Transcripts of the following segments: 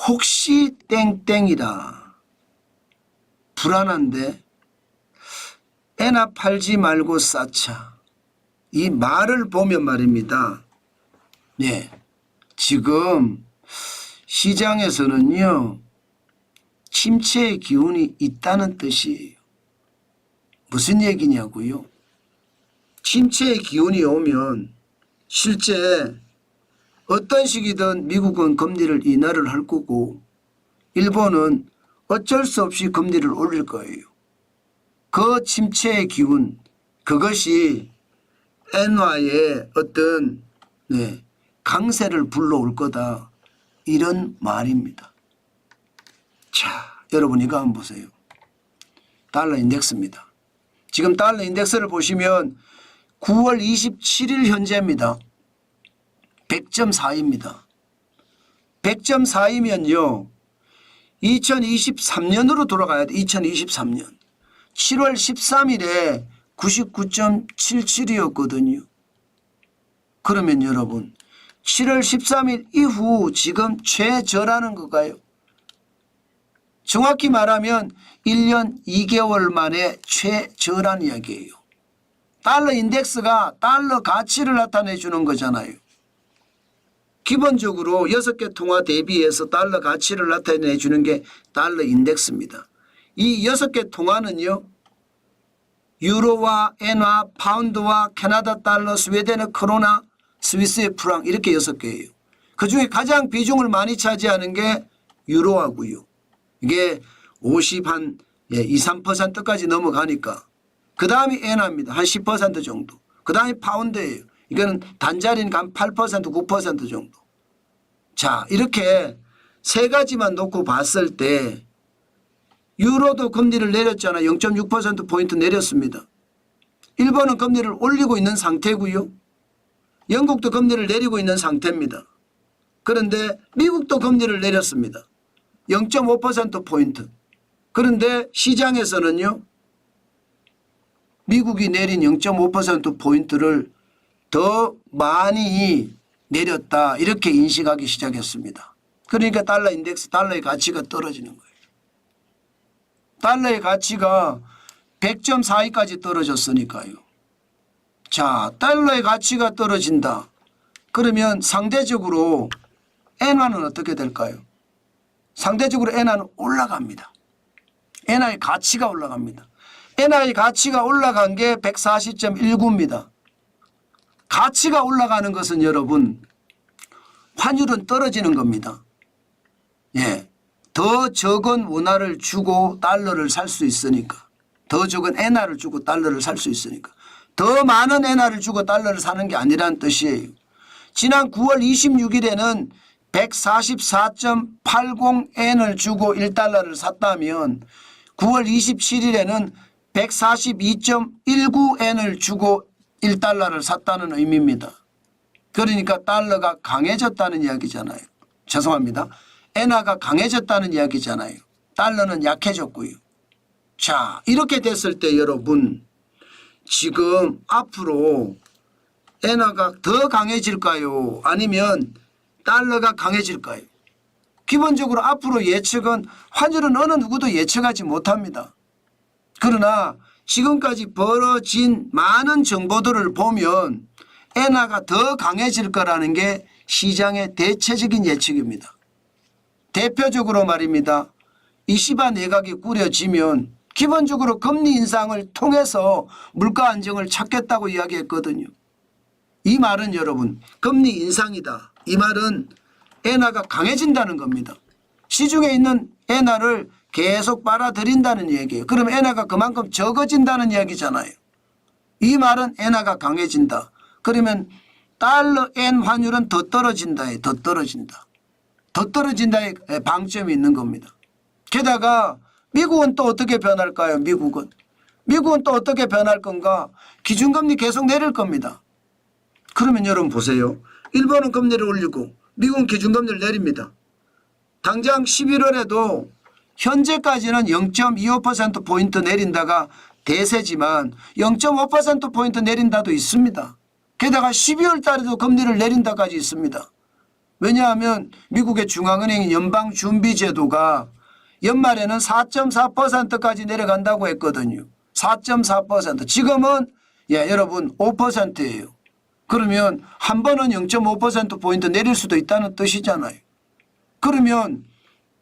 혹시 땡땡이라 불안한데 애나 팔지 말고 쌓자. 이 말을 보면 말입니다. 네, 지금 시장에서는요 침체의 기운이 있다는 뜻이에요. 무슨 얘기냐고요? 침체의 기운이 오면 실제 어떤 식이든 미국은 금리를 인하를 할 거고 일본은 어쩔 수 없이 금리를 올릴 거예요. 그 침체의 기운, 그것이 엔화의 어떤 강세를 불러올 거다, 이런 말입니다. 자, 여러분 이거 한번 보세요. 달러 인덱스입니다. 지금 달러 인덱스를 보시면 9월 27일 현재입니다. 100.4입니다. 100.4이면요 2023년으로 돌아가야 돼. 2023년 7월 13일에 99.77이었거든요. 그러면 여러분 7월 13일 이후 지금 최저라는 건가요? 정확히 말하면 1년 2개월 만에 최저란 이야기예요. 달러 인덱스가 달러 가치를 나타내 주는 거잖아요. 기본적으로 6개 통화 대비해서 달러 가치를 나타내 주는 게 달러 인덱스입니다. 이 6개 통화는요 유로와 엔화, 파운드와 캐나다 달러, 스웨덴의 크로나, 스위스의 프랑, 이렇게 6개예요. 그중에 가장 비중을 많이 차지하는 게 유로하고요. 이게 50한 2, 3%까지 넘어가니까 그 다음이 엔화입니다. 한 10% 정도. 그 다음이 파운드예요. 이거는 단자리니까 한 8%, 9% 정도. 자, 이렇게 세 가지만 놓고 봤을 때 유로도 금리를 내렸잖아요. 0.6%포인트 내렸습니다. 일본은 금리를 올리고 있는 상태고요. 영국도 금리를 내리고 있는 상태입니다. 그런데 미국도 금리를 내렸습니다. 0.5%포인트. 그런데 시장에서는요 미국이 내린 0.5%포인트를 더 많이 내렸다, 이렇게 인식하기 시작했습니다. 그러니까 달러 인덱스, 달러의 가치가 떨어지는 거예요. 달러의 가치가 100.42까지 떨어졌으니까요. 자, 달러의 가치가 떨어진다. 그러면 상대적으로 엔화는 어떻게 될까요? 상대적으로 엔화는 올라갑니다. 엔화의 가치가 올라갑니다. 엔화의 가치가 올라간 게 140.19입니다. 가치가 올라가는 것은 여러분 환율은 떨어지는 겁니다. 예, 더 적은 원화를 주고 달러를 살 수 있으니까, 더 적은 엔화를 주고 달러를 살 수 있으니까, 더 많은 엔화를 주고 달러를 사는 게 아니라는 뜻이에요. 지난 9월 26일에는 144.80엔을 주고 1달러를 샀다면 9월 27일에는 142.19엔을 주고 1달러를 샀다는 의미입니다. 그러니까 달러가 강해졌다는 이야기잖아요. 죄송합니다. 엔화가 강해졌다는 이야기잖아요. 달러는 약해졌고요. 자, 이렇게 됐을 때 여러분 지금 앞으로 엔화가 더 강해질까요? 아니면 달러가 강해질까요? 기본적으로 앞으로 예측은 환율은 어느 누구도 예측하지 못합니다. 그러나 지금까지 벌어진 많은 정보들을 보면 엔화가 더 강해질 거라는 게 시장의 대체적인 예측입니다. 대표적으로 말입니다. 이시바 내각이 꾸려지면 기본적으로 금리 인상을 통해서 물가 안정을 찾겠다고 이야기했거든요. 이 말은 여러분 금리 인상이다. 이 말은 엔화가 강해진다는 겁니다. 시중에 있는 엔화를 계속 빨아들인다는 얘기예요. 그럼 엔화가 그만큼 적어진다는 이야기잖아요. 이 말은 엔화가 강해진다. 그러면 달러 엔 환율은 더 떨어진다에 더 떨어진다. 더 떨어진다의 방점이 있는 겁니다. 게다가 미국은 또 어떻게 변할까요? 미국은 또 어떻게 변할 건가? 기준금리 계속 내릴 겁니다. 그러면 여러분 보세요. 일본은 금리를 올리고 미국은 기준금리를 내립니다. 당장 11월에도 현재까지는 0.25%포인트 내린다가 대세지만 0.5%포인트 내린다도 있습니다. 게다가 12월 달에도 금리를 내린다까지 있습니다. 왜냐하면 미국의 중앙은행 연방준비제도가 연말에는 4.4%까지 내려간다고 했거든요. 4.4%. 지금은 여러분 5%예요. 그러면 한 번은 0.5%포인트 내릴 수도 있다는 뜻이잖아요. 그러면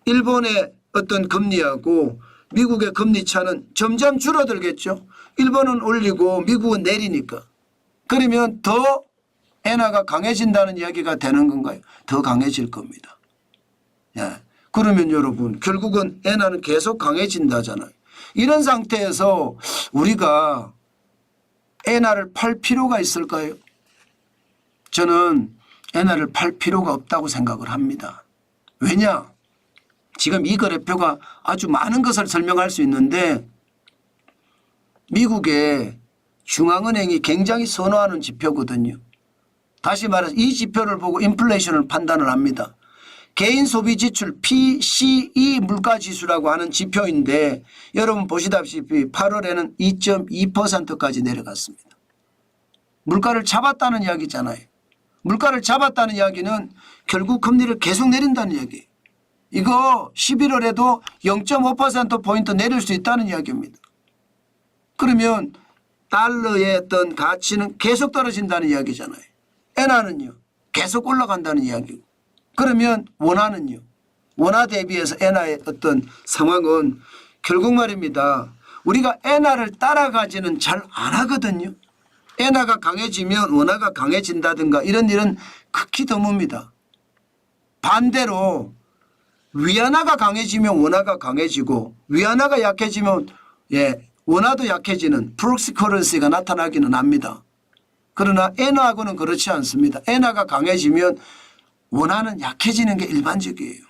일본의 어떤 금리하고 미국의 금리 차는 점점 줄어들겠죠. 일본은 올리고 미국은 내리니까. 그러면 더 엔화가 강해진다는 이야기가 되는 건가요? 더 강해질 겁니다. 그러면 여러분 결국은 엔화는 계속 강해진다잖아요. 이런 상태에서 우리가 엔화를 팔 필요가 있을까요? 저는 엔화를 팔 필요가 없다고 생각을 합니다. 왜냐? 지금 이 거래표가 아주 많은 것을 설명할 수 있는데 미국의 중앙은행이 굉장히 선호하는 지표거든요. 다시 말해서 이 지표를 보고 인플레이션을 판단을 합니다. 개인 소비 지출 PCE 물가지수라고 하는 지표인데 여러분 보시다시피 8월에는 2.2%까지 내려갔습니다. 물가를 잡았다는 이야기잖아요. 물가를 잡았다는 이야기는 결국 금리를 계속 내린다는 이야기예요. 이거 11월에도 0.5%포인트 내릴 수 있다는 이야기입니다. 그러면 달러의 어떤 가치는 계속 떨어진다는 이야기잖아요. 엔화는요 계속 올라간다는 이야기고. 그러면 원화는요. 원화 대비해서 엔화의 어떤 상황은 결국 말입니다. 우리가 엔화를 따라가지는 잘 안 하거든요. 엔화가 강해지면 원화가 강해진다든가 이런 일은 극히 드뭅니다. 반대로 위안화가 강해지면 원화가 강해지고 위안화가 약해지면 원화도 약해지는 프록시 커런시가 나타나기는 합니다. 그러나 엔화하고는 그렇지 않습니다. 엔화가 강해지면 원화는 약해지는 게 일반적이에요.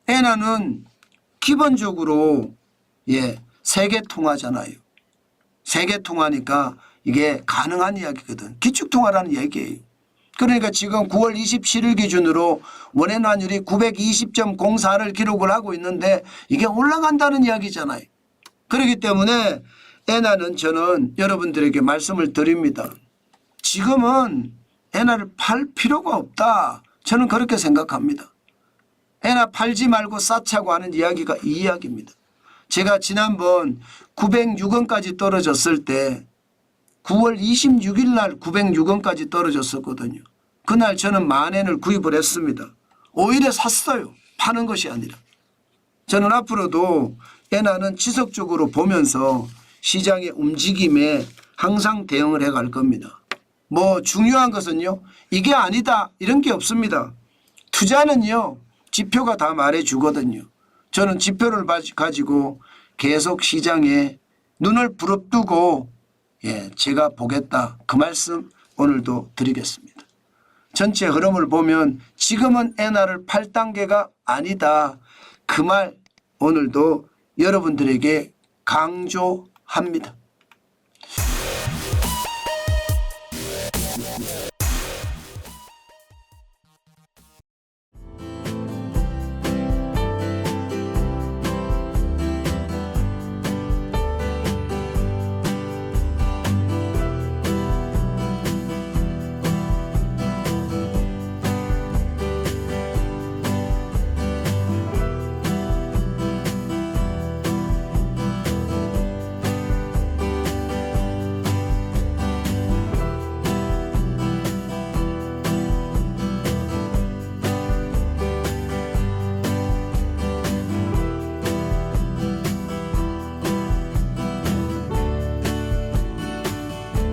엔화는 기본적으로 세계 통화잖아요. 세계 통화니까 이게 가능한 이야기거든. 기축통화라는 얘기예요. 그러니까 지금 9월 27일 기준으로 원엔 환율이 920.04를 기록을 하고 있는데 이게 올라간다는 이야기잖아요. 그렇기 때문에 엔화는 저는 여러분들에게 말씀을 드립니다. 지금은 엔화를 팔 필요가 없다. 저는 그렇게 생각합니다. 엔화 팔지 말고 쌓자고 하는 이야기가 이 이야기입니다. 제가 지난번 906원까지 떨어졌을 때 9월 26일 날 906원까지 떨어졌었거든요. 그날 저는 10,000엔을 구입을 했습니다. 오히려 샀어요. 파는 것이 아니라. 저는 앞으로도 엔화는 지속적으로 보면서 시장의 움직임에 항상 대응을 해갈 겁니다. 뭐 중요한 것은요. 이게 아니다 이런 게 없습니다. 투자는요. 지표가 다 말해주거든요. 저는 지표를 가지고 계속 시장에 눈을 부릅뜨고 제가 보겠다. 그 말씀 오늘도 드리겠습니다. 전체 흐름을 보면 지금은 엔화를 팔 단계가 아니다. 그 말 오늘도 여러분들에게 강조합니다.